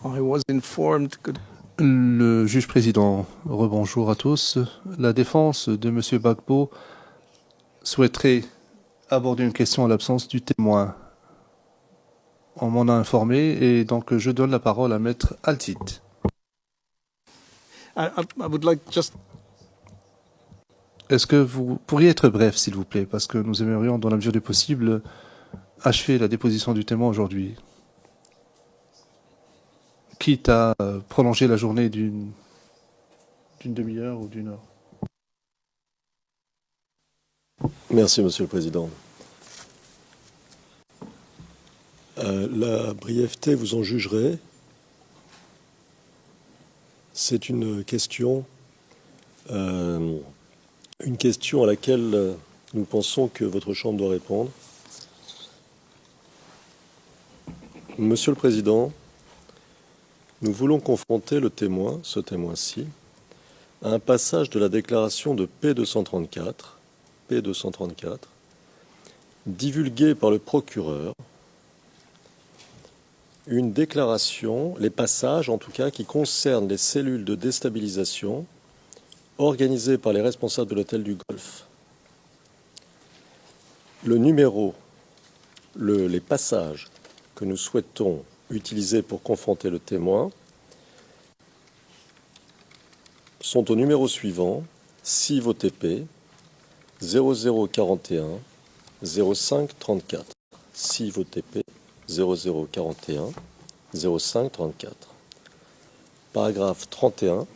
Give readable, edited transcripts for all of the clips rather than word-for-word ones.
I was informed. Le juge président, rebonjour à tous. La défense de M. Gbagbo souhaiterait aborder une question à l'absence du témoin. On m'en a informé et donc je donne la parole à Maître Altit. I would like just. Est-ce que vous pourriez être bref, s'il vous plaît, parce que nous aimerions, dans la mesure du possible, achever la déposition du témoin aujourd'hui, quitte à prolonger la journée d'une demi-heure ou d'une heure. Merci, Monsieur le Président. La brièveté, vous en jugerez. C'est une question à laquelle nous pensons que votre Chambre doit répondre. Monsieur le Président, nous voulons confronter le témoin, ce témoin-ci, à un passage de la déclaration de P234, divulguée par le procureur, une déclaration, les passages en tout cas, qui concernent les cellules de déstabilisation organisées par les responsables de l'hôtel du Golfe. Le numéro, les passages que nous souhaitons utiliser pour confronter le témoin sont au numéro suivant, CIV-OTP 0041 0534. CIV-OTP 0041 0534. Paragraphe 31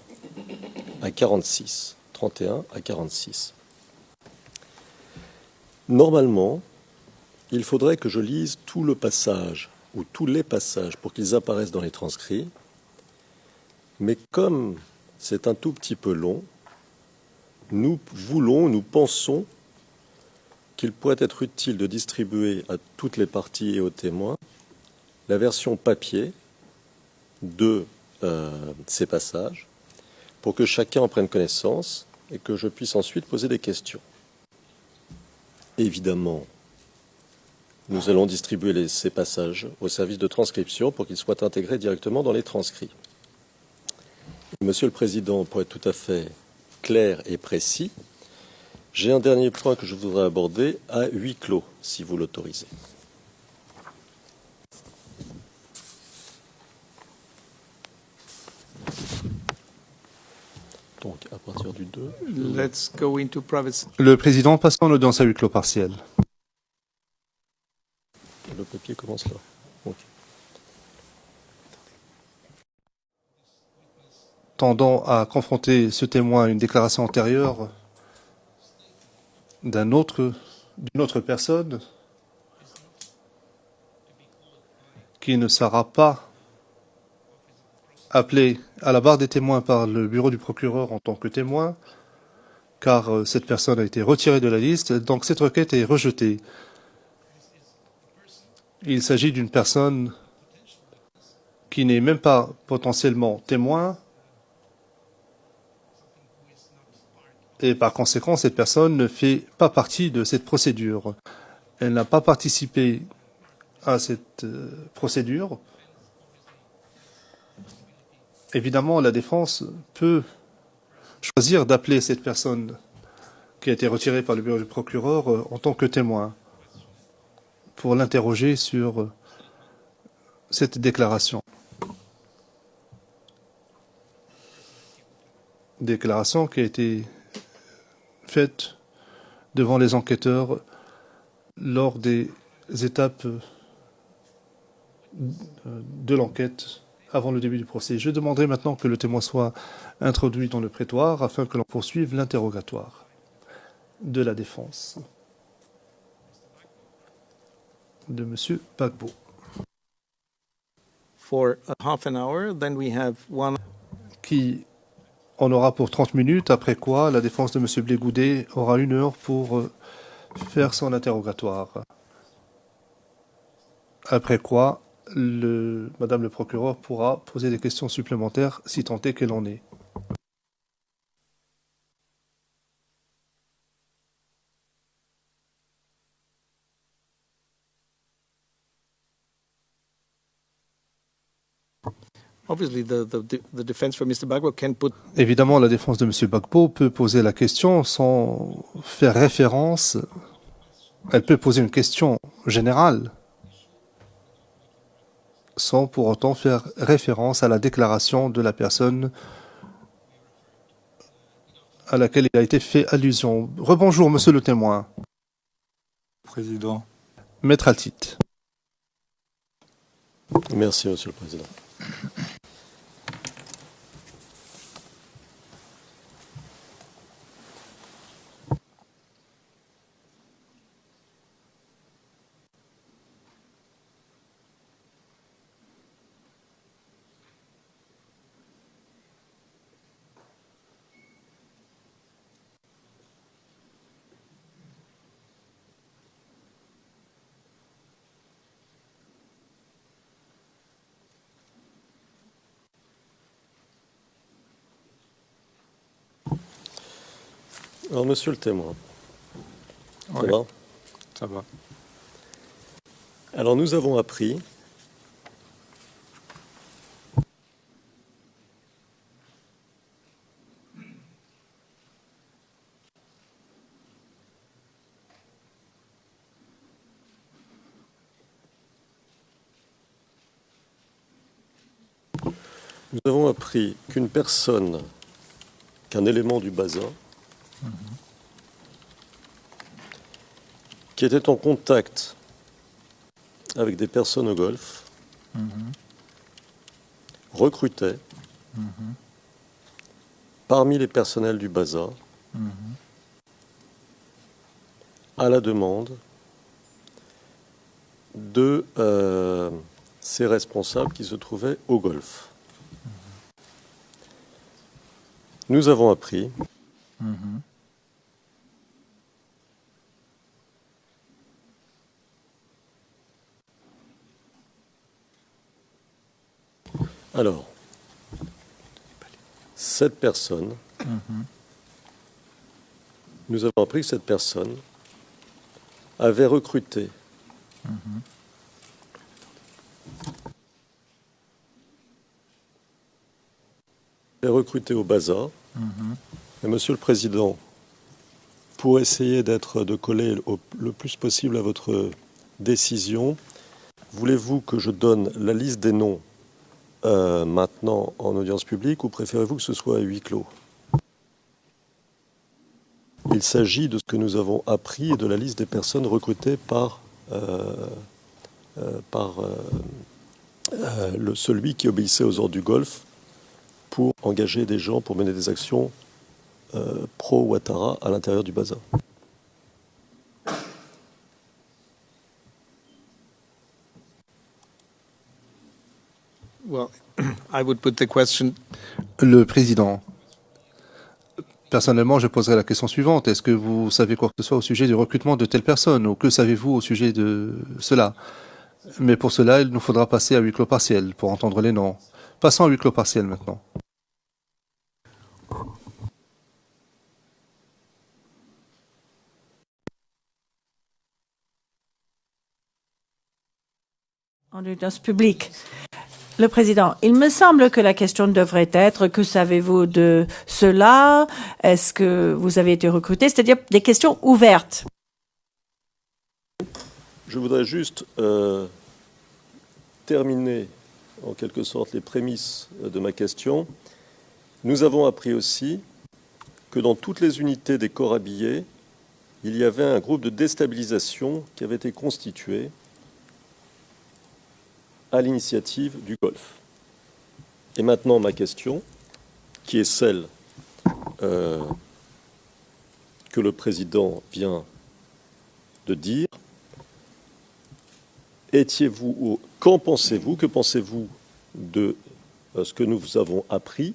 à 46. 31 à 46. Normalement, il faudrait que je lise tout le passage ou tous les passages pour qu'ils apparaissent dans les transcrits. Mais comme c'est un tout petit peu long, nous pensons qu'il pourrait être utile de distribuer à toutes les parties et aux témoins la version papier de ces passages pour que chacun en prenne connaissance et que je puisse ensuite poser des questions. Évidemment, nous allons distribuer ces passages au service de transcription pour qu'ils soient intégrés directement dans les transcrits. Monsieur le Président, pour être tout à fait clair et précis, j'ai un dernier point que je voudrais aborder à huis clos, si vous l'autorisez. Donc, à partir du 2... Let's go into private. Le président, passons en audience à huis clos partiel. Le papier commence là. Okay. Tendant à confronter ce témoin à une déclaration antérieure d'une autre personne qui ne sera pas appelée à la barre des témoins par le bureau du procureur en tant que témoin, car cette personne a été retirée de la liste, donc cette requête est rejetée. Il s'agit d'une personne qui n'est même pas potentiellement témoin, et par conséquent, cette personne ne fait pas partie de cette procédure. Elle n'a pas participé à cette procédure. Évidemment, la défense peut choisir d'appeler cette personne qui a été retirée par le bureau du procureur en tant que témoin pour l'interroger sur cette déclaration. Déclaration qui a été faite devant les enquêteurs lors des étapes de l'enquête avant le début du procès. Je demanderai maintenant que le témoin soit introduit dans le prétoire afin que l'on poursuive l'interrogatoire de la défense de M. Gbagbo. For a half an hour, then we have one. Qui en aura pour 30 minutes, après quoi la défense de M. Blé-Goudet aura 1 heure pour faire son interrogatoire. Après quoi, Madame le procureur pourra poser des questions supplémentaires si tant est qu'elle en est. obviously the defense for Mr. Bagbo can put Évidemment, la défense de M. Gbagbo peut poser la question sans faire référence. Elle peut poser une question générale sans pour autant faire référence à la déclaration de la personne à laquelle il a été fait allusion. Rebonjour, monsieur le témoin. Président. Maître Altit. Merci, Monsieur le Président. Alors, monsieur le témoin, ça Oui, va? ça va. Alors, nous avons appris qu'une personne, qu'un élément du bazar, qui était en contact avec des personnes au golf, recrutait parmi les personnels du bazar à la demande de ces responsables qui se trouvaient au golf. Nous avons appris alors, cette personne, nous avons appris que cette personne avait recruté au bazar. Et Monsieur le Président, pour essayer de coller le plus possible à votre décision, voulez-vous que je donne la liste des noms maintenant en audience publique ou préférez-vous que ce soit à huis clos? Il s'agit de ce que nous avons appris et de la liste des personnes recrutées par celui qui obéissait aux ordres du Golfe pour engager des gens pour mener des actions pro-Ouattara à l'intérieur du bazar. well, I would put the question. Le président. Personnellement, je poserai la question suivante. Est-ce que vous savez quoi que ce soit au sujet du recrutement de telle personne ou que savez-vous au sujet de cela? Mais pour cela, il nous faudra passer à huis clos partiel pour entendre les noms. Passons à huis clos partiel maintenant. En audience publique. Le président, il me semble que la question devrait être que savez-vous de cela? Est-ce que vous avez été recruté? C'est-à-dire des questions ouvertes. Je voudrais juste terminer en quelque sorte les prémices de ma question. Nous avons appris aussi que dans toutes les unités des corps habillés, il y avait un groupe de déstabilisation qui avait été constitué à l'initiative du Golfe. Et maintenant, ma question, qui est celle que le président vient de dire, qu'en pensez-vous, que pensez-vous de ce que nous vous avons appris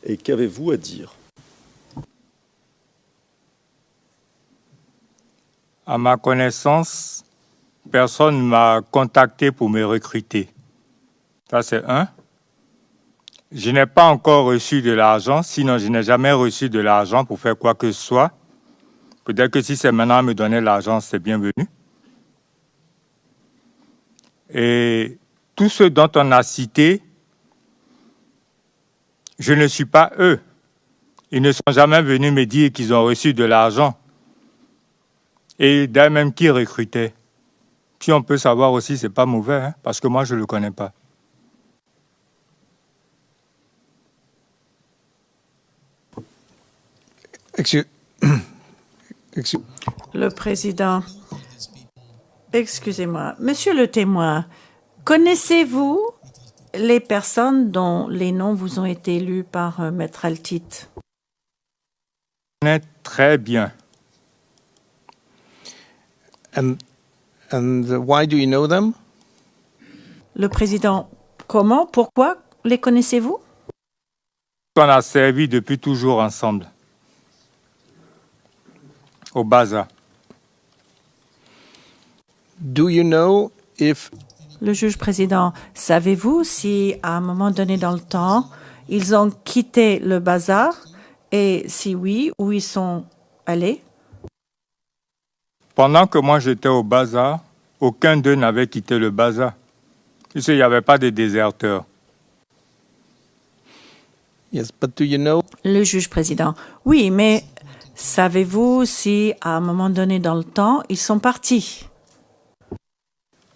et qu'avez-vous à dire? À ma connaissance, personne ne m'a contacté pour me recruter. Ça, c'est un. Je n'ai pas encore reçu de l'argent, sinon je n'ai jamais reçu de l'argent pour faire quoi que ce soit. Peut-être que si c'est maintenant à me donner l'argent, c'est bienvenu. Et tout ce dont on a cité, Je ne suis pas eux. Ils ne sont jamais venus me dire qu'ils ont reçu de l'argent. Et d'ailleurs même qui recrutait. Si on peut savoir aussi, c'est pas mauvais, hein, parce que moi, je ne le connais pas. Excuse- excuse- Le président, excusez-moi. Monsieur le témoin, connaissez-vous les personnes dont les noms vous ont été lus par Maître Altit? Je connais très bien. And why do you know them? Le président, comment, pourquoi les connaissez-vous? On a servi depuis toujours ensemble. Au Baza. Do you know if Le juge président, savez-vous si à un moment donné dans le temps, ils ont quitté le bazar et si oui, où ils sont allés? Pendant que moi j'étais au Baza, aucun d'eux n'avait quitté le Baza. Puisqu'il n'y avait pas de déserteurs. yes, but do you know Le juge président, oui, mais savez-vous si à un moment donné dans le temps, ils sont partis?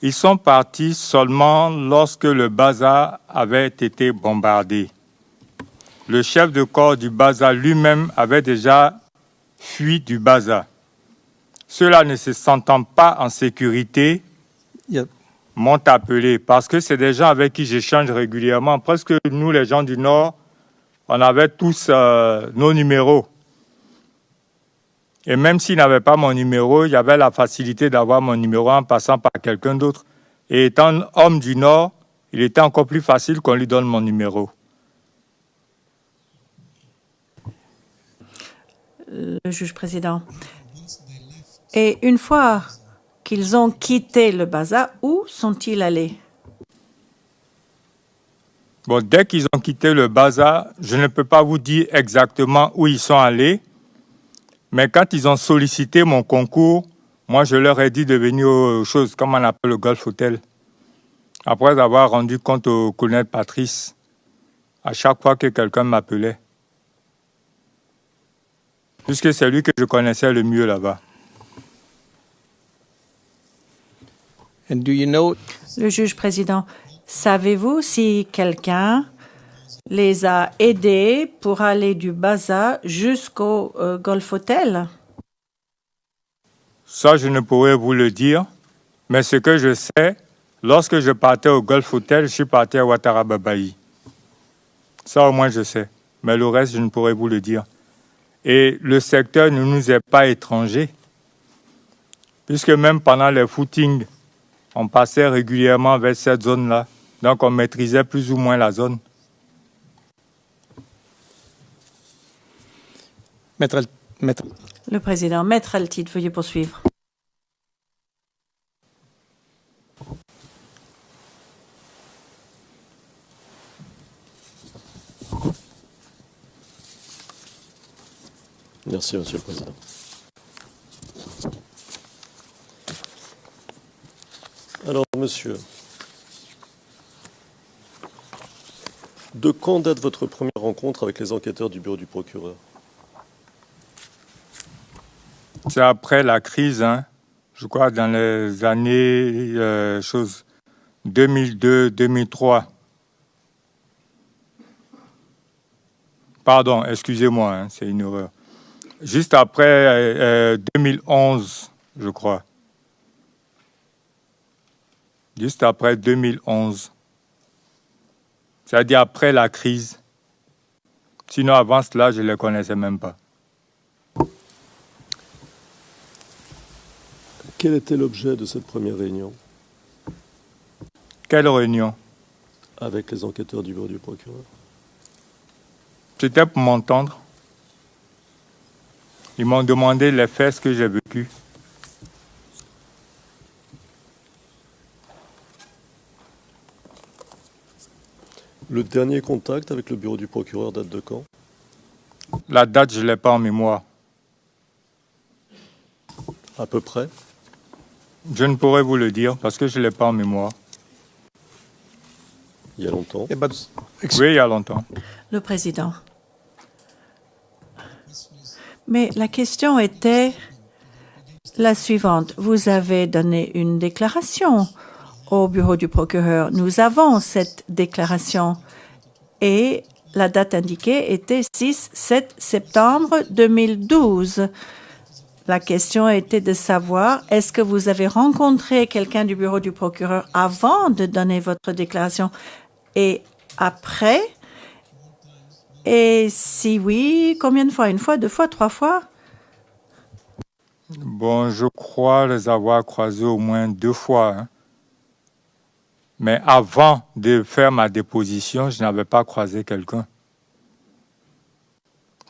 Ils sont partis seulement lorsque le Baza avait été bombardé. Le chef de corps du Baza lui-même avait déjà fui du Baza. Ceux-là ne se sentant pas en sécurité yeah, m'ont appelé parce que c'est des gens avec qui j'échange régulièrement. Presque nous, les gens du Nord, on avait tous nos numéros. Et même s'il n'avait pas mon numéro, il y avait la facilité d'avoir mon numéro en passant par quelqu'un d'autre. Et étant homme du Nord, il était encore plus facile qu'on lui donne mon numéro. Le juge président. Et une fois qu'ils ont quitté le bazar, où sont-ils allés? Bon, dès qu'ils ont quitté le Baza, je ne peux pas vous dire exactement où ils sont allés. Mais quand ils ont sollicité mon concours, moi, je leur ai dit de venir aux choses, comme on appelle le Golf Hotel. Après avoir rendu compte au colonel Patrice, à chaque fois que quelqu'un m'appelait. Puisque c'est lui que je connaissais le mieux là-bas. and do you know Le juge président, savez-vous si quelqu'un les a aidés pour aller du bazar jusqu'au Golf Hotel? Ça, je ne pourrais vous le dire. Mais ce que je sais, lorsque je partais au Golf Hotel, je suis parti à Ouattara Babaï. Ça, au moins, je sais. Mais le reste, je ne pourrais vous le dire. Et le secteur ne nous est pas étranger. Puisque même pendant les footings, on passait régulièrement vers cette zone-là. Donc, on maîtrisait plus ou moins la zone. Maître, Le président, Maître Altit, veuillez poursuivre. Merci, Monsieur le Président. Alors, monsieur, de quand date votre première rencontre avec les enquêteurs du bureau du procureur? C'est après la crise, hein, je crois dans les années 2002-2003. Pardon, excusez-moi, hein, c'est une erreur. Juste après 2011, je crois. Juste après 2011. C'est-à-dire après la crise. Sinon, avant cela, je ne les connaissais même pas. Quel était l'objet de cette première réunion Quelle réunion? avec les enquêteurs du bureau du procureur? C'était pour m'entendre. Ils m'ont demandé les faits, ce que j'ai vécu. Le dernier contact avec le bureau du procureur date de quand? La date, je ne l'ai pas en mémoire. À peu près? Je ne pourrais vous le dire parce que je ne l'ai pas en mémoire. Il y a longtemps. Yeah, but Oui, il y a longtemps. Le président. Mais la question était la suivante. Vous avez donné une déclaration au bureau du procureur. Nous avons cette déclaration et la date indiquée était 6-7 septembre 2012. La question était de savoir, est-ce que vous avez rencontré quelqu'un du bureau du procureur avant de donner votre déclaration et après? Et si oui, combien de fois? Une fois, deux fois, trois fois? Bon, je crois les avoir croisés au moins 2 fois. Hein. Mais avant de faire ma déposition, je n'avais pas croisé quelqu'un.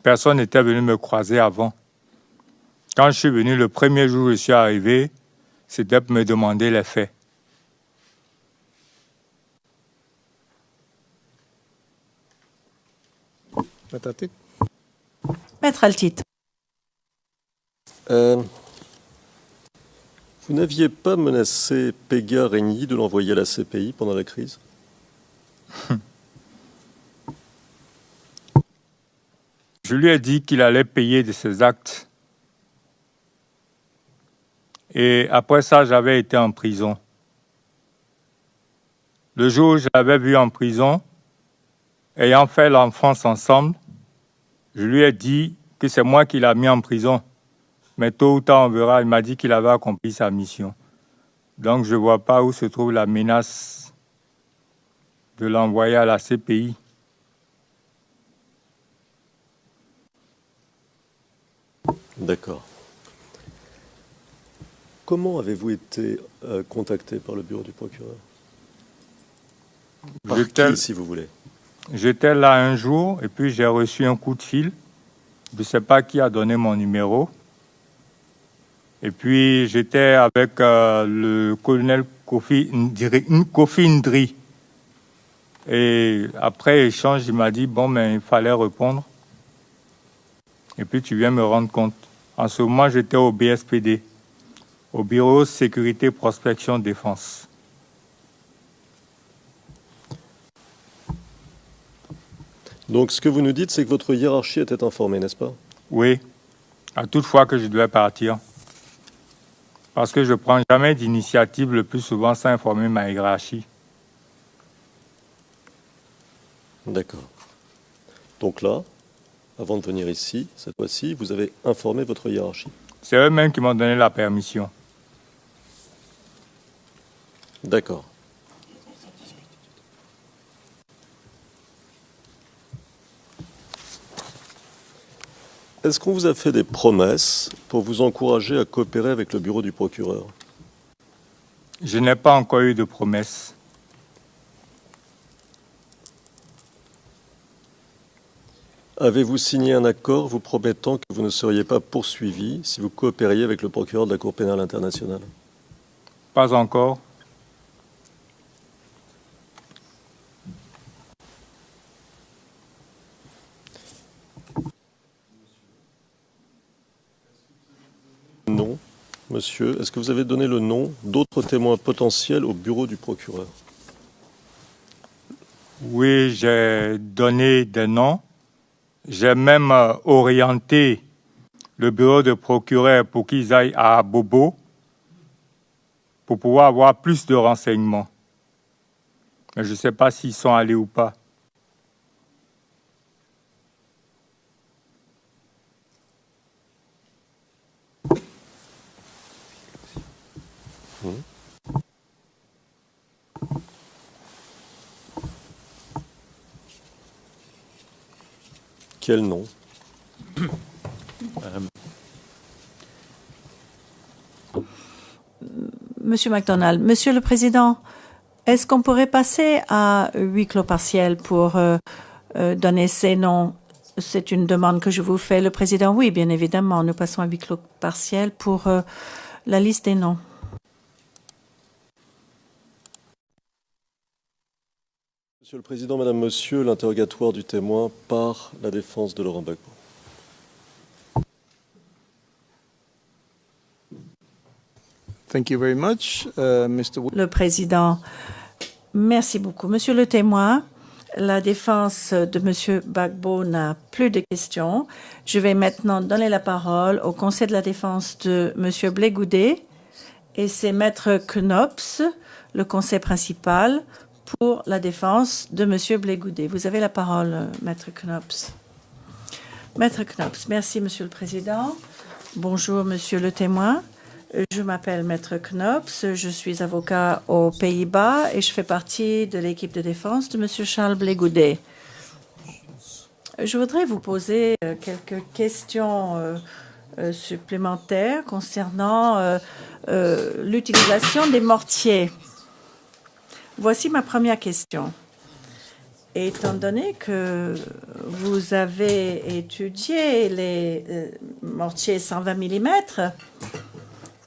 Personne n'était venu me croiser avant. Quand je suis venu le premier jour où je suis arrivé, c'était pour me demander les faits. Matatik. Maître Altit. Vous n'aviez pas menacé Péga Régny de l'envoyer à la CPI pendant la crise? Je lui ai dit qu'il allait payer de ses actes. Et après ça, j'avais été en prison. Le jour où je l'avais vu en prison, ayant fait l'enfance ensemble, je lui ai dit que c'est moi qui l'ai mis en prison. Mais tôt ou tard, on verra. Il m'a dit qu'il avait accompli sa mission. Donc, je ne vois pas où se trouve la menace de l'envoyer à la CPI. D'accord. Comment avez-vous été contacté par le bureau du procureur? Par qui, si vous voulez? J'étais là un jour et puis j'ai reçu un coup de fil. Je ne sais pas qui a donné mon numéro. Et puis j'étais avec le colonel Kofi Ndri. Et après échange, il m'a dit, bon, mais il fallait répondre. Et puis tu viens me rendre compte. En ce moment, j'étais au BSPD, au Bureau Sécurité, Prospection, Défense. Donc ce que vous nous dites, c'est que votre hiérarchie était informée, n'est-ce pas? Oui, à toute fois que je devais partir. Parce que je ne prends jamais d'initiative, le plus souvent sans informer ma hiérarchie. D'accord. Donc là, avant de venir ici, cette fois-ci, vous avez informé votre hiérarchie. C'est eux-mêmes qui m'ont donné la permission. D'accord. Est-ce qu'on vous a fait des promesses pour vous encourager à coopérer avec le bureau du procureur? Je n'ai pas encore eu de promesse. Avez-vous signé un accord vous promettant que vous ne seriez pas poursuivi si vous coopériez avec le procureur de la Cour pénale internationale? Pas encore. Non, monsieur. Est-ce que vous avez donné le nom d'autres témoins potentiels au bureau du procureur? Oui, j'ai donné des noms. J'ai même orienté le bureau de procureur pour qu'ils aillent à Bobo pour pouvoir avoir plus de renseignements. Mais je ne sais pas s'ils sont allés ou pas. Quel nom? Monsieur MacDonald, Monsieur le Président, est-ce qu'on pourrait passer à huis clos partiel pour donner ces noms? C'est une demande que je vous fais. Le Président, oui, bien évidemment, nous passons à huis clos partiel pour la liste des noms. Monsieur le Président, Madame, Monsieur, l'interrogatoire du témoin par la défense de Laurent Gbagbo. Thank you very much, Mr. Le Président, Merci beaucoup. Monsieur le témoin, la défense de Monsieur Gbagbo n'a plus de questions. Je vais maintenant donner la parole au Conseil de la défense de Monsieur Blé Goudet et c'est Maître Knops, le conseil principal, pour la défense de Monsieur Blé Goudet. Vous avez la parole, Maître Knops. Maître Knops, merci Monsieur le Président. Bonjour Monsieur le témoin. Je m'appelle Maître Knops, je suis avocat aux Pays-Bas et je fais partie de l'équipe de défense de Monsieur Charles Blé Goudet. Je voudrais vous poser quelques questions supplémentaires concernant l'utilisation des mortiers. Voici ma première question. Étant donné que vous avez étudié les mortiers 120 mm,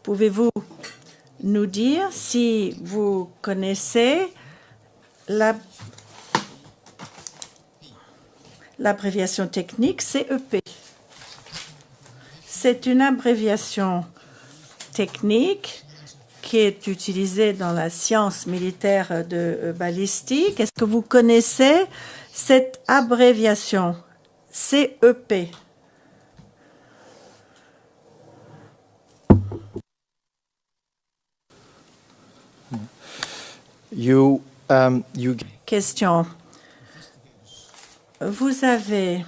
pouvez-vous nous dire si vous connaissez l'abréviation technique CEP? C'est une abréviation technique qui est utilisée dans la science militaire de balistique. Est-ce que vous connaissez cette abréviation CEP? Question. Vous avez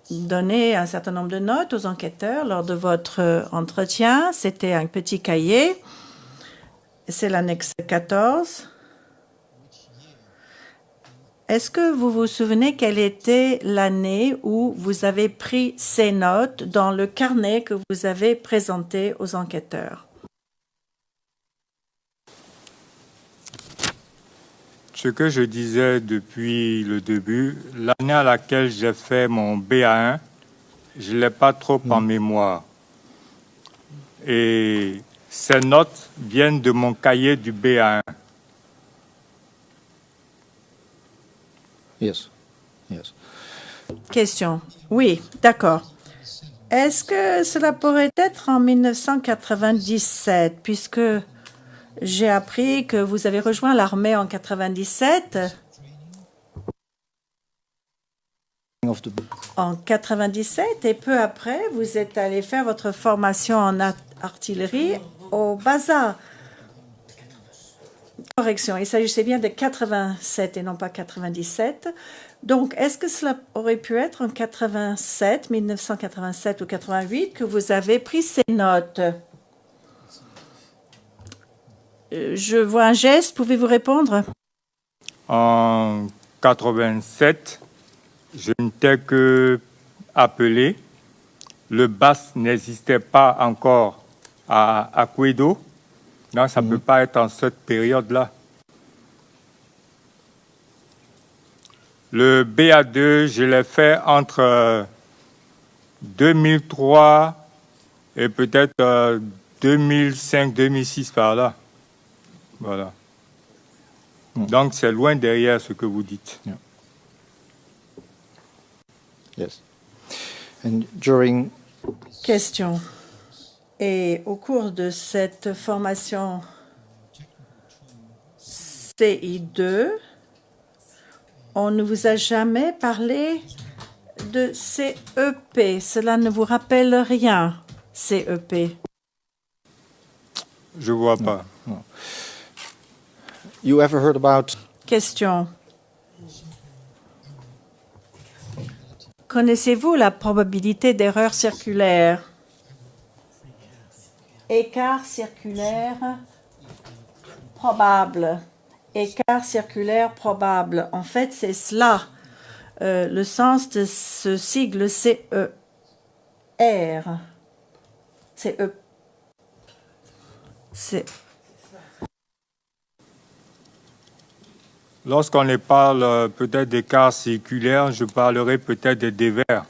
donné un certain nombre de notes aux enquêteurs lors de votre entretien. C'était un petit cahier. C'est l'annexe 14. Est-ce que vous vous souvenez quelle était l'année où vous avez pris ces notes dans le carnet que vous avez présenté aux enquêteurs? Ce que je disais depuis le début, l'année à laquelle j'ai fait mon BA1, je ne l'ai pas trop en mémoire. Et ces notes viennent de mon cahier du BA1. Yes. Yes. Question. Oui, d'accord. Est-ce que cela pourrait être en 1997, puisque j'ai appris que vous avez rejoint l'armée en 97. En 97 et peu après, vous êtes allé faire votre formation en artillerie au Baza. Correction, il s'agissait bien de 87 et non pas 97. Donc, est-ce que cela aurait pu être en 87, 1987 ou 88 que vous avez pris ces notes? Je vois un geste, pouvez-vous répondre? En 87, je n'étais que appelé. Le BAS n'existait pas encore à Kwedo. Donc, ça ne peut pas être en cette période-là. Le BA2, je l'ai fait entre 2003 et peut-être 2005-2006 par là. Voilà. Donc, c'est loin derrière ce que vous dites. Yeah. Yes. And during... Question. Et au cours de cette formation CI2, on ne vous a jamais parlé de CEP. Cela ne vous rappelle rien, CEP? Je ne vois pas. No. You ever heard about... Question. Connaissez-vous la probabilité d'erreur circulaire? Écart circulaire probable. Écart circulaire probable. En fait, c'est cela. Le sens de ce sigle CER. CE. Lorsqu'on parle peut-être d'écart circulaire, je parlerai peut-être des dévers.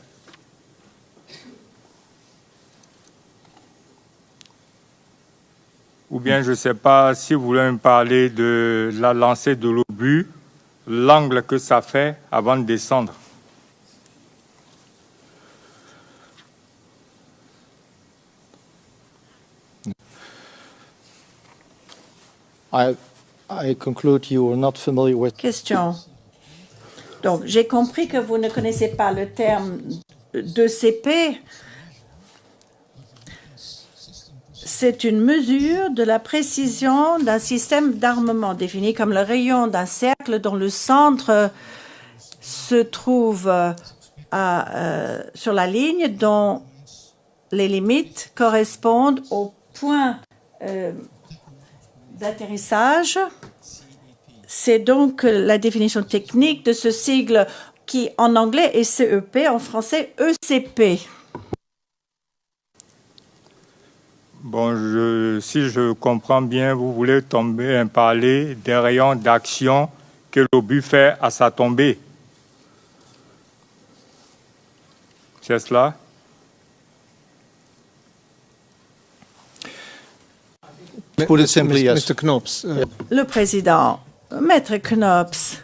Ou bien, je ne sais pas si vous voulez me parler de la lancée de l'obus, l'angle que ça fait avant de descendre. I conclude you are not familiar with. Question. Donc, j'ai compris que vous ne connaissez pas le terme d'ECP. C'est une mesure de la précision d'un système d'armement défini comme le rayon d'un cercle dont le centre se trouve sur la ligne dont les limites correspondent au point d'atterrissage. C'est donc la définition technique de ce sigle qui en anglais est CEP, en français ECP. Bon, si je comprends bien, vous voulez parler des rayons d'action que l'obus fait à sa tombée. C'est cela? Put it simply, yes. Mr. Knops, Le président, Maître Knops,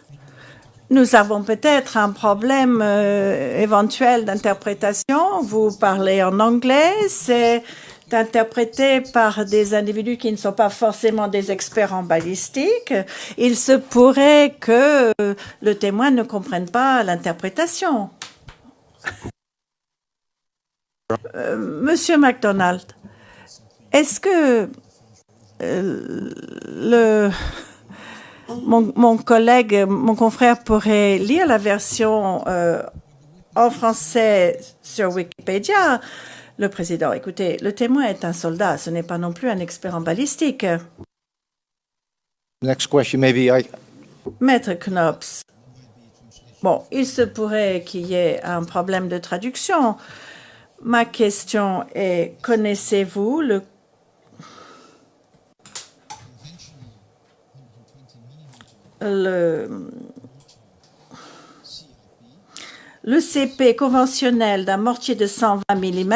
nous avons peut-être un problème éventuel d'interprétation. Vous parlez en anglais, c'est interprété par des individus qui ne sont pas forcément des experts en balistique. Il se pourrait que le témoin ne comprenne pas l'interprétation. Monsieur MacDonald, est-ce que mon collègue, mon confrère pourrait lire la version en français sur Wikipédia? Le président, écoutez, le témoin est un soldat, ce n'est pas non plus un expert en balistique. Next question, maybe Maître Knops, bon, il se pourrait qu'il y ait un problème de traduction. Ma question est, connaissez-vous le CP conventionnel d'un mortier de 120 mm?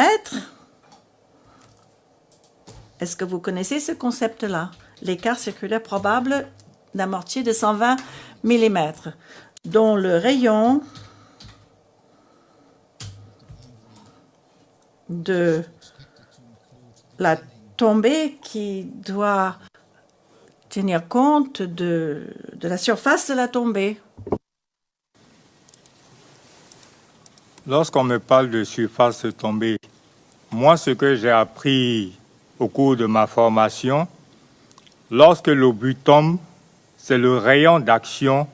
Est-ce que vous connaissez ce concept-là? L'écart circulaire probable d'un mortier de 120 mm, dont le rayon de la tombée qui doit tenir compte de la surface de la tombée. Lorsqu'on me parle de surface tombée, moi, ce que j'ai appris au cours de ma formation, lorsque l'obus tombe, c'est le rayon d'action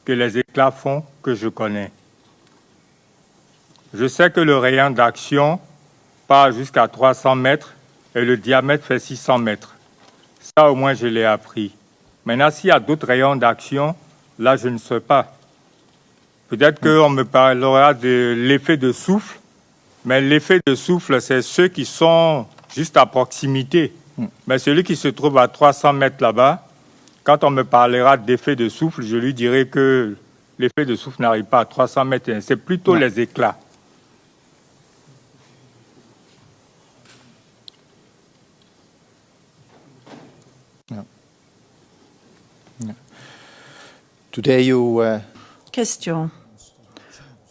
que les éclats font que je connais. Je sais que le rayon d'action part jusqu'à 300 mètres et le diamètre fait 600 mètres. Ça, au moins, je l'ai appris. Maintenant, s'il y a d'autres rayons d'action, là, je ne sais pas. Peut-être qu'on me parlera de l'effet de souffle, mais l'effet de souffle, c'est ceux qui sont juste à proximité. Mais celui qui se trouve à 300 mètres là-bas, quand on me parlera d'effet de souffle, je lui dirai que l'effet de souffle n'arrive pas à 300 mètres, c'est plutôt les éclats. today you Question.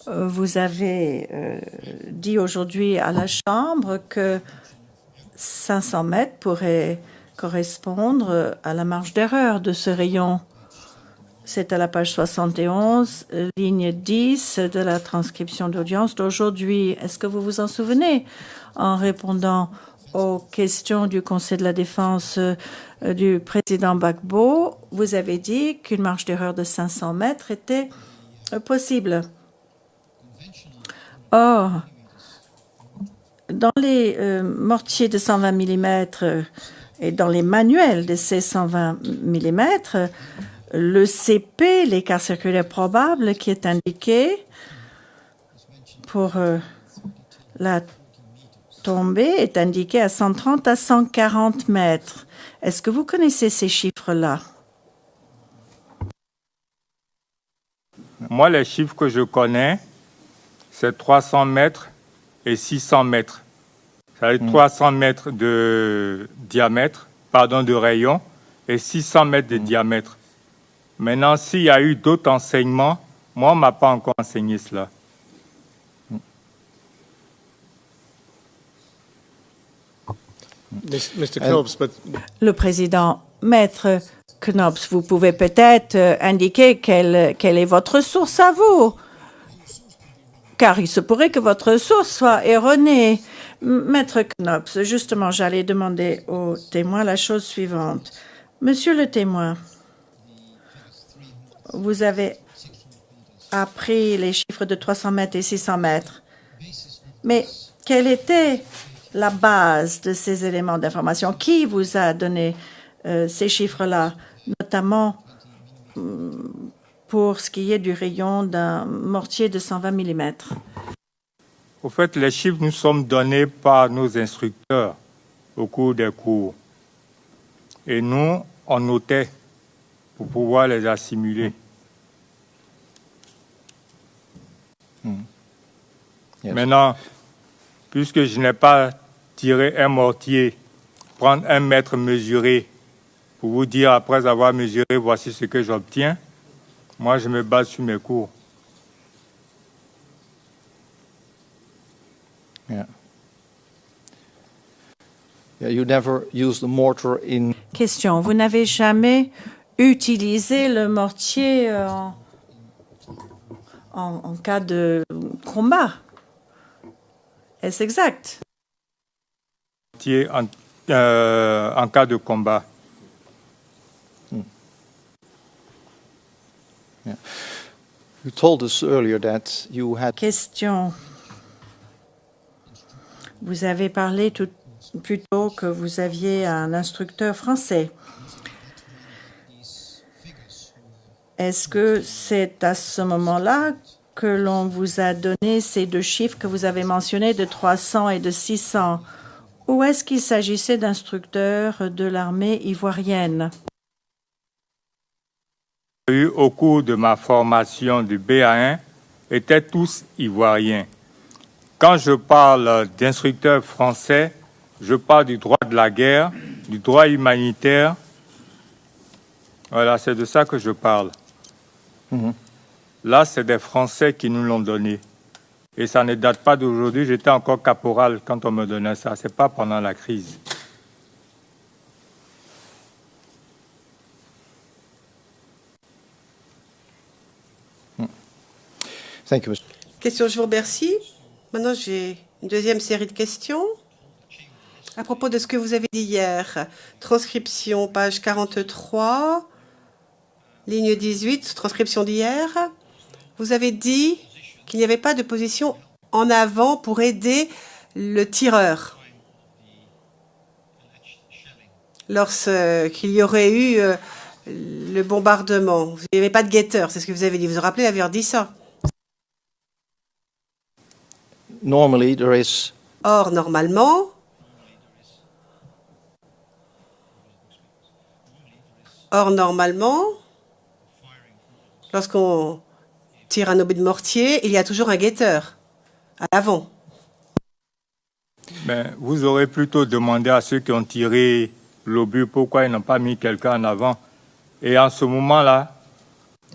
Vous avez dit aujourd'hui à la Chambre que 500 mètres pourraient correspondre à la marge d'erreur de ce rayon. C'est à la page 71, ligne 10 de la transcription d'audience d'aujourd'hui. Est-ce que vous vous en souvenez? En répondant aux questions du Conseil de la défense du président Gbagbo, vous avez dit qu'une marge d'erreur de 500 mètres était possible. Or, dans les mortiers de 120 mm et dans les manuels de ces 120 mm, le CP, l'écart circulaire probable qui est indiqué pour la tombée, est indiqué à 130 à 140 mètres. Est-ce que vous connaissez ces chiffres-là? Moi, les chiffres que je connais, c'est 300 mètres et 600 mètres. Ça veut dire 300 mètres de diamètre, de rayon, et 600 mètres de diamètre. Maintenant, s'il y a eu d'autres enseignements, moi, on ne m'a pas encore enseigné cela. Mr. Knobs, but Le président, Maître Knops, vous pouvez peut-être indiquer quelle est votre source à vous, car il se pourrait que votre source soit erronée. Maître Knops, justement, j'allais demander au témoin la chose suivante. Monsieur le témoin, vous avez appris les chiffres de 300 mètres et 600 mètres, mais quelle était la base de ces éléments d'information? Qui vous a donné ces chiffres-là, notamment pour ce qui est du rayon d'un mortier de 120 mm? Au fait, les chiffres nous sont donnés par nos instructeurs au cours des cours. Et nous, on notait pour pouvoir les assimiler. Yes. Maintenant, puisque je n'ai pas tiré un mortier, prendre un mètre mesuré, pour vous dire, après avoir mesuré, voici ce que j'obtiens, moi, je me base sur mes cours. Yeah. Yeah, you never used the mortar in. Question. Vous n'avez jamais utilisé le mortier en cas de combat? Est-ce exact? Mortier en cas de combat. Yeah. You told us earlier that you had. Question. Vous avez parlé plus tôt que vous aviez un instructeur français. Est-ce que c'est à ce moment-là que l'on vous a donné ces deux chiffres que vous avez mentionnés de 300 et de 600? Ou est-ce qu'il s'agissait d'instructeurs de l'armée ivoirienne? Au cours de ma formation du BA1 étaient tous ivoiriens. Quand je parle d'instructeurs français, je parle du droit de la guerre, du droit humanitaire. Voilà, c'est de ça que je parle. Mhm. Là, c'est des Français qui nous l'ont donné. Et ça ne date pas d'aujourd'hui. J'étais encore caporal quand on me donnait ça. Ce n'est pas pendant la crise. Thank you, Mr. Question, je vous remercie. Maintenant, j'ai une deuxième série de questions. À propos de ce que vous avez dit hier, transcription, page 43, ligne 18, transcription d'hier. Vous avez dit qu'il n'y avait pas de position en avant pour aider le tireur lorsqu'il y aurait eu le bombardement. Il n'y avait pas de guetteur, c'est ce que vous avez dit. Vous vous rappelez avoir dit ça? Normally, there is. Or, normalement, lorsqu'on tire un obus de mortier, il y a toujours un guetteur à l'avant. Mais vous aurez plutôt demandé à ceux qui ont tiré l'obus pourquoi ils n'ont pas mis quelqu'un en avant. Et en ce moment-là,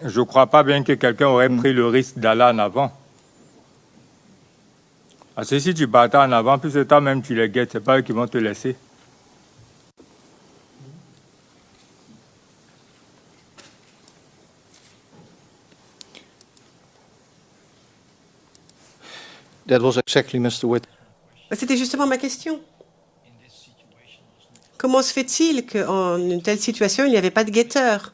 je ne crois pas bien que quelqu'un aurait pris le risque d'aller en avant. Parce que si tu battais en avant, plus de temps même tu les guettes, ce n'est pas eux qui vont te laisser. That was exactly Mr. Witt. C'était justement ma question. Comment se fait-il qu'en une telle situation, il n'y avait pas de guetteur?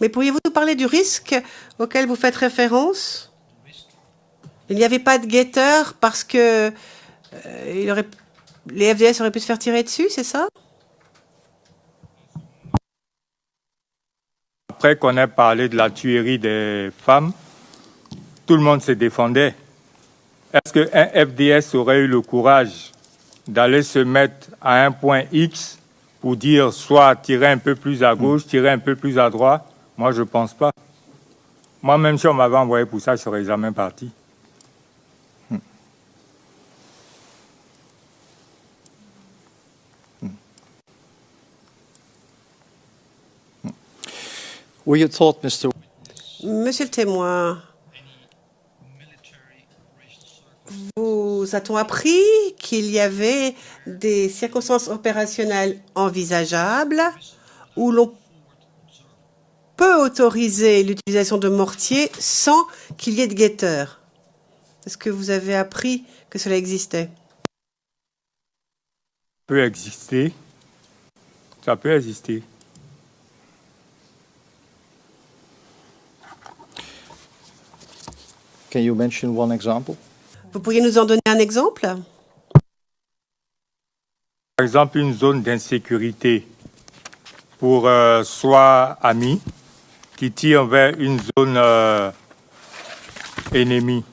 Mais pourriez-vous nous parler du risque auquel vous faites référence? Il n'y avait pas de guetteur parce que les FDS auraient pu se faire tirer dessus, c'est ça? Après qu'on ait parlé de la tuerie des femmes, tout le monde se défendait. Est-ce qu'un FDS aurait eu le courage d'aller se mettre à un point X pour dire soit tirer un peu plus à gauche, tirer un peu plus à droite? Moi, je ne pense pas. Moi, même si on m'avait envoyé pour ça, je ne serais jamais parti. Were you taught, Mr. Monsieur le témoin, vous vous a-t-on appris qu'il y avait des circonstances opérationnelles envisageables où l'on peut autoriser l'utilisation de mortiers sans qu'il y ait de guetteurs? Est-ce que vous avez appris que cela existait? Peut exister. Ça peut exister. Can you mention one example? Vous pourriez nous en donner un exemple? Par exemple, une zone d'insécurité pour soit amis qui tirent vers une zone ennemie.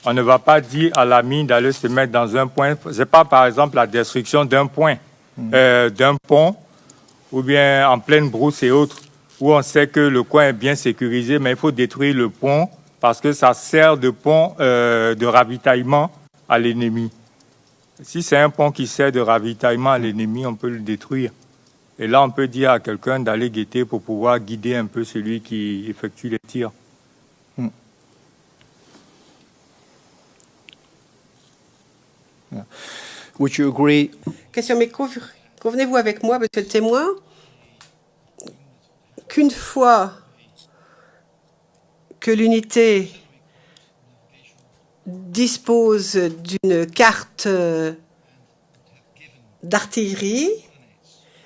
On ne va pas dire à l'ami d'aller se mettre dans un point. C'est pas, par exemple, la destruction d'un point, d'un pont, ou bien en pleine brousse et autres, où on sait que le coin est bien sécurisé, mais il faut détruire le pont parce que ça sert de pont de ravitaillement à l'ennemi. Si c'est un pont qui sert de ravitaillement à l'ennemi, on peut le détruire. Et là, on peut dire à quelqu'un d'aller guetter pour pouvoir guider un peu celui qui effectue les tirs. Yeah. Would you agree? Question, mais convenez-vous avec moi, monsieur le témoin, qu'une fois que l'unité dispose d'une carte d'artillerie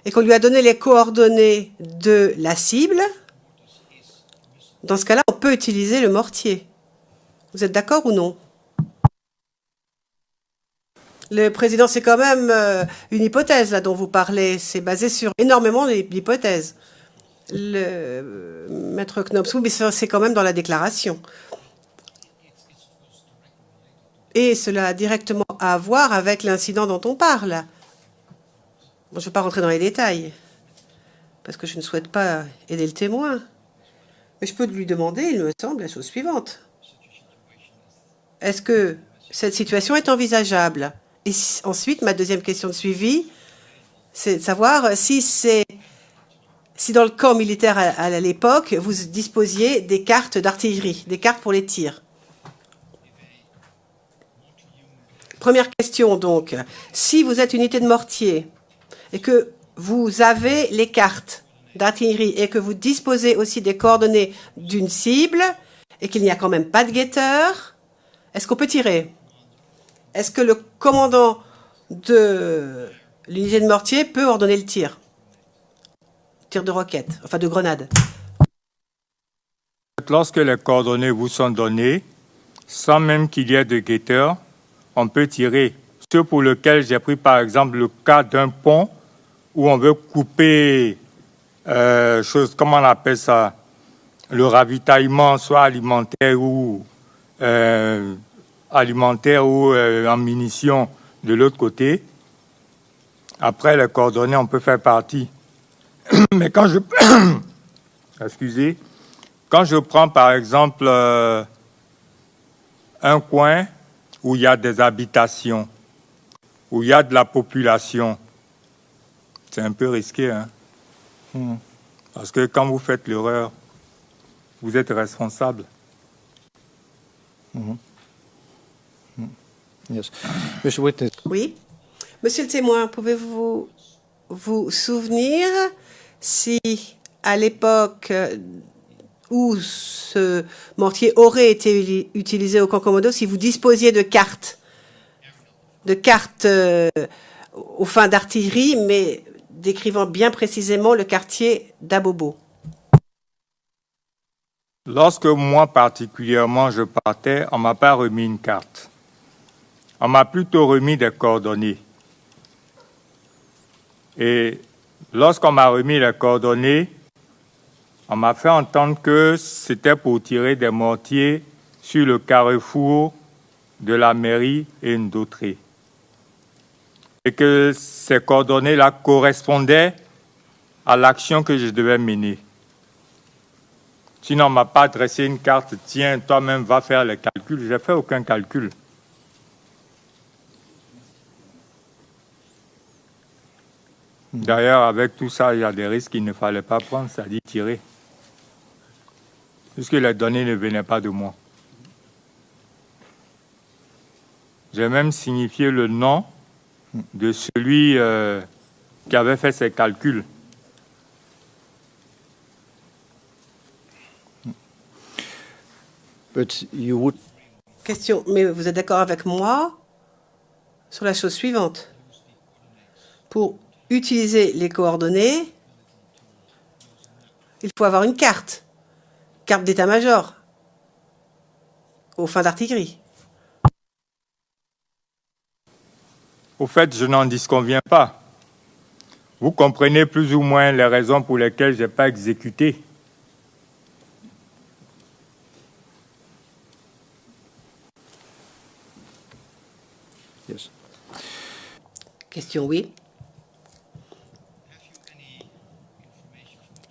et qu'on lui a donné les coordonnées de la cible, dans ce cas-là, on peut utiliser le mortier. Vous êtes d'accord ou non? Le président, c'est quand même une hypothèse là dont vous parlez. C'est basé sur énormément d'hypothèses. Le maître Knops, oui, mais c'est quand même dans la déclaration. Et cela a directement à voir avec l'incident dont on parle. Bon, je ne vais pas rentrer dans les détails, parce que je ne souhaite pas aider le témoin. Mais je peux lui demander, il me semble, la chose suivante. Est-ce que cette situation est envisageable? Et ensuite, ma deuxième question de suivi, c'est de savoir si dans le camp militaire à l'époque, vous disposiez des cartes d'artillerie, des cartes pour les tirs. Première question donc, si vous êtes unité de mortier et que vous avez les cartes d'artillerie et que vous disposez aussi des coordonnées d'une cible et qu'il n'y a quand même pas de guetteur, est-ce qu'on peut tirer? Est-ce que le commandant de l'unité de mortier peut ordonner le tir? Tir de roquette, enfin de grenade. Lorsque les coordonnées vous sont données, sans même qu'il y ait de guetteur, on peut tirer. Ce pour lequel j'ai pris par exemple le cas d'un pont où on veut couper, comment on appelle ça, le ravitaillement, soit alimentaire ou en munitions de l'autre côté. Après, les coordonnées, on peut faire partie. Mais quand je... Excusez. Quand je prends, par exemple, un coin où il y a des habitations, où il y a de la population, c'est un peu risqué, hein? Parce que quand vous faites l'erreur, vous êtes responsable. Yes. Mr. Witness. Oui. Monsieur le témoin, pouvez-vous vous souvenir si, à l'époque où ce mortier aurait été utilisé au camp Komodo, si vous disposiez de cartes aux fins d'artillerie, mais décrivant bien précisément le quartier d'Abobo? Lorsque moi particulièrement je partais, on ne m'a pas remis une carte. On m'a plutôt remis des coordonnées. Et lorsqu'on m'a remis les coordonnées, on m'a fait entendre que c'était pour tirer des mortiers sur le carrefour de la mairie et Ndautré. Et que ces coordonnées-là correspondaient à l'action que je devais mener. Sinon, on ne m'a pas adressé une carte, tiens, toi-même, va faire les calculs. Je n'ai fait aucun calcul. D'ailleurs, avec tout ça, il y a des risques qu'il ne fallait pas prendre, c'est-à-dire tirer. Puisque les données ne venaient pas de moi. J'ai même signifié le nom de celui qui avait fait ces calculs. But you would Question, mais vous êtes d'accord avec moi sur la chose suivante. Pour utiliser les coordonnées, il faut avoir une carte d'état-major aux fins d'artillerie. Au fait, je n'en disconviens pas. Vous comprenez plus ou moins les raisons pour lesquelles je n'ai pas exécuté. yes. Question, oui.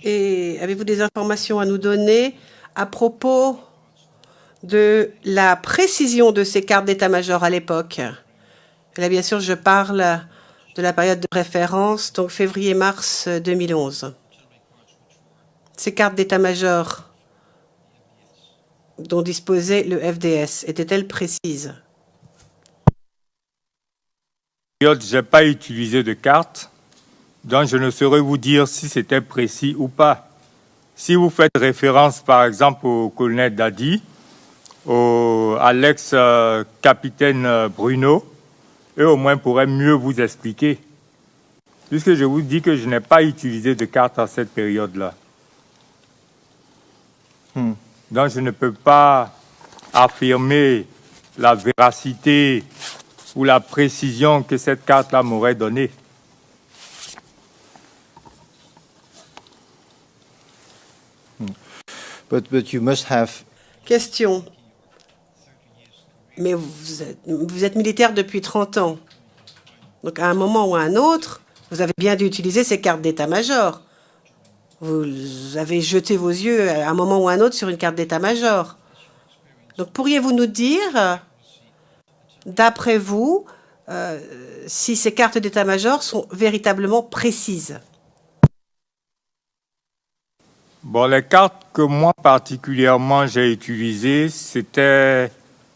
Et avez-vous des informations à nous donner à propos de la précision de ces cartes d'état-major à l'époque? Et là, bien sûr, je parle de la période de référence, donc février-mars 2011. Ces cartes d'état-major dont disposait le FDS étaient-elles précises? Je n'ai pas utilisé de carte, donc je ne saurais vous dire si c'était précis ou pas. Si vous faites référence, par exemple, au colonel Dadi, à l'ex-capitaine Bruno, eux au moins pourraient mieux vous expliquer. Puisque je vous dis que je n'ai pas utilisé de carte à cette période-là. Donc je ne peux pas affirmer la véracité ou la précision que cette carte-là m'aurait donnée. But you must have Question. Mais vous êtes militaire depuis 30 ans. Donc à un moment ou à un autre, vous avez bien dû utiliser ces cartes d'état-major. Vous avez jeté vos yeux à un moment ou à un autre sur une carte d'état-major. Donc pourriez-vous nous dire, d'après vous, si ces cartes d'état-major sont véritablement précises? Bon, les cartes que moi particulièrement j'ai utilisées, c'était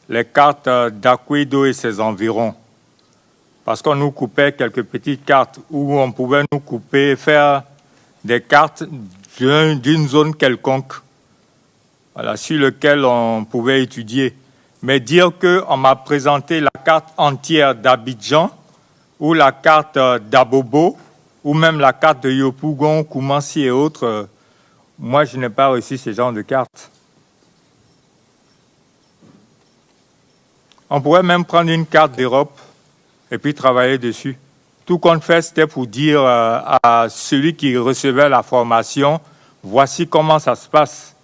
les cartes d'Aquedo et ses environs. Parce qu'on nous coupait quelques petites cartes où on pouvait nous couper, faire des cartes d'une zone quelconque, voilà, sur laquelle on pouvait étudier. Mais dire qu'on m'a présenté la carte entière d'Abidjan ou la carte d'Abobo ou même la carte de Yopougon, Koumansi et autres, moi je n'ai pas reçu ce genre de cartes. On pourrait même prendre une carte d'Europe et puis travailler dessus. Tout qu'on fait, c'était pour dire à celui qui recevait la formation, voici comment ça se passe.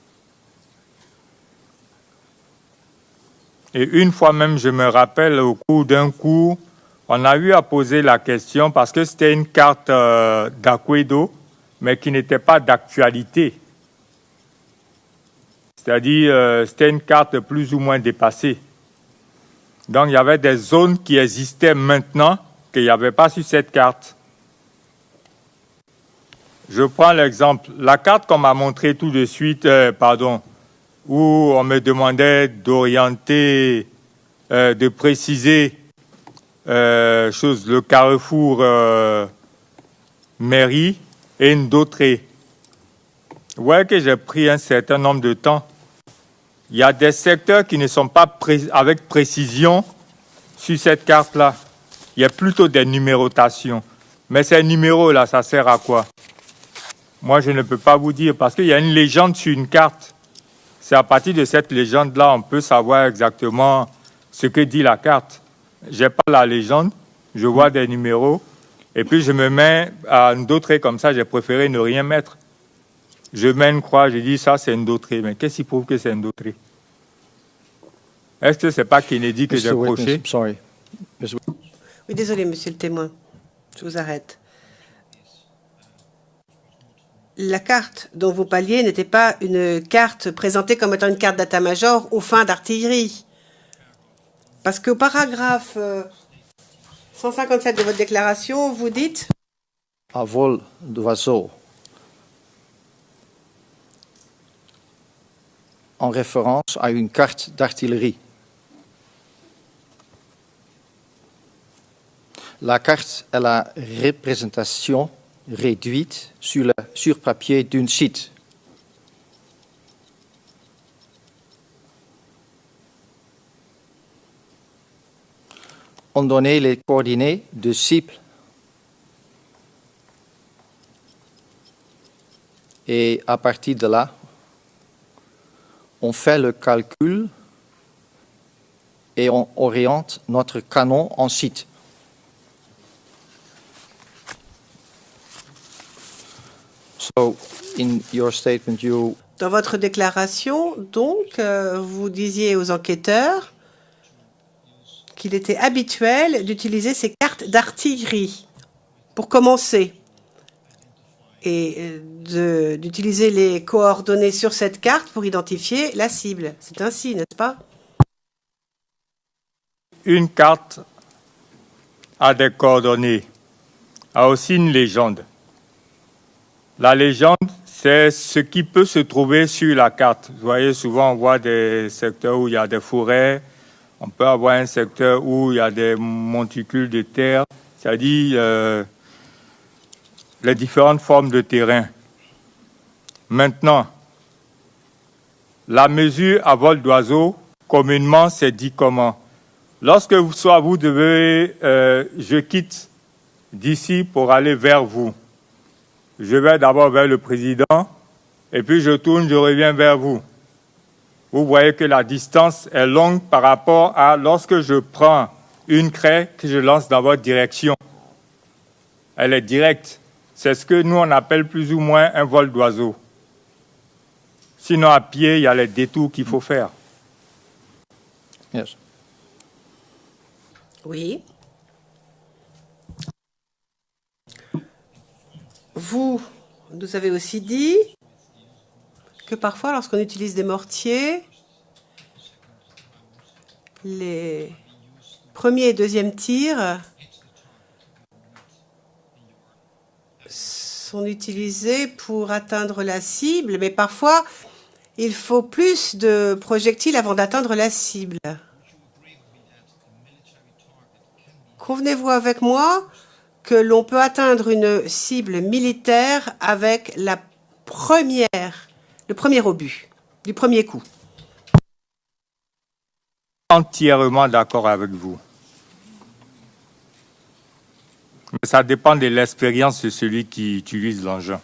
Et une fois même, je me rappelle, au cours d'un cours, on a eu à poser la question parce que c'était une carte d'Aquedo, mais qui n'était pas d'actualité. C'est-à-dire, c'était une carte plus ou moins dépassée. Donc, il y avait des zones qui existaient maintenant qu'il n'y avait pas sur cette carte. Je prends l'exemple. La carte qu'on m'a montrée tout de suite, où on me demandait d'orienter, de préciser le carrefour mairie et Ndotré. Vous voyez que j'ai pris un certain nombre de temps. Il y a des secteurs qui ne sont pas avec précision sur cette carte-là. Il y a plutôt des numérotations. Mais ces numéros-là, ça sert à quoi? Moi, je ne peux pas vous dire parce qu'il y a une légende sur une carte. C'est à partir de cette légende-là, on peut savoir exactement ce que dit la carte. Je n'ai pas la légende, je vois des numéros, et puis je me mets à Ndotré comme ça, j'ai préféré ne rien mettre. Je mets une croix, je dis ça c'est Ndotré, mais qu'est-ce qui prouve que c'est Ndotré? Est-ce que ce n'est pas Kennedy que j'ai Mr. Witness, proché? sorry. Oui, désolé, monsieur le témoin. Je vous arrête. La carte dont vous parliez n'était pas une carte présentée comme étant une carte d'état-major aux fins d'artillerie. Parce qu'au paragraphe 157 de votre déclaration, vous dites À vol d'oiseau. En référence à une carte d'artillerie. La carte est la représentation réduite sur papier d'un site. On donnait les coordonnées de cible et à partir de là, on fait le calcul et on oriente notre canon en site. So, in your statement, you... Dans votre déclaration, donc, vous disiez aux enquêteurs qu'il était habituel d'utiliser ces cartes d'artillerie pour commencer et d'utiliser les coordonnées sur cette carte pour identifier la cible. C'est ainsi, n'est-ce pas? Une carte a des coordonnées, a aussi une légende. La légende, c'est ce qui peut se trouver sur la carte. Vous voyez, souvent on voit des secteurs où il y a des forêts, on peut avoir un secteur où il y a des monticules de terre, c'est-à-dire les différentes formes de terrain. Maintenant, la mesure à vol d'oiseau, communément, c'est dit comment? Lorsque vous devez, je quitte d'ici pour aller vers vous. Je vais d'abord vers le président, et puis je tourne, je reviens vers vous. Vous voyez que la distance est longue par rapport à lorsque je prends une craie que je lance dans votre direction. Elle est directe. C'est ce que nous, on appelle plus ou moins un vol d'oiseau. Sinon, à pied, il y a les détours qu'il faut faire. Yes. Oui. Vous nous avez aussi dit que parfois, lorsqu'on utilise des mortiers, les premiers et deuxièmes tirs sont utilisés pour atteindre la cible, mais parfois, il faut plus de projectiles avant d'atteindre la cible. Convenez-vous avec moi que l'on peut atteindre une cible militaire avec le premier obus, du premier coup? Entièrement d'accord avec vous. Mais ça dépend de l'expérience de celui qui utilise l'engin.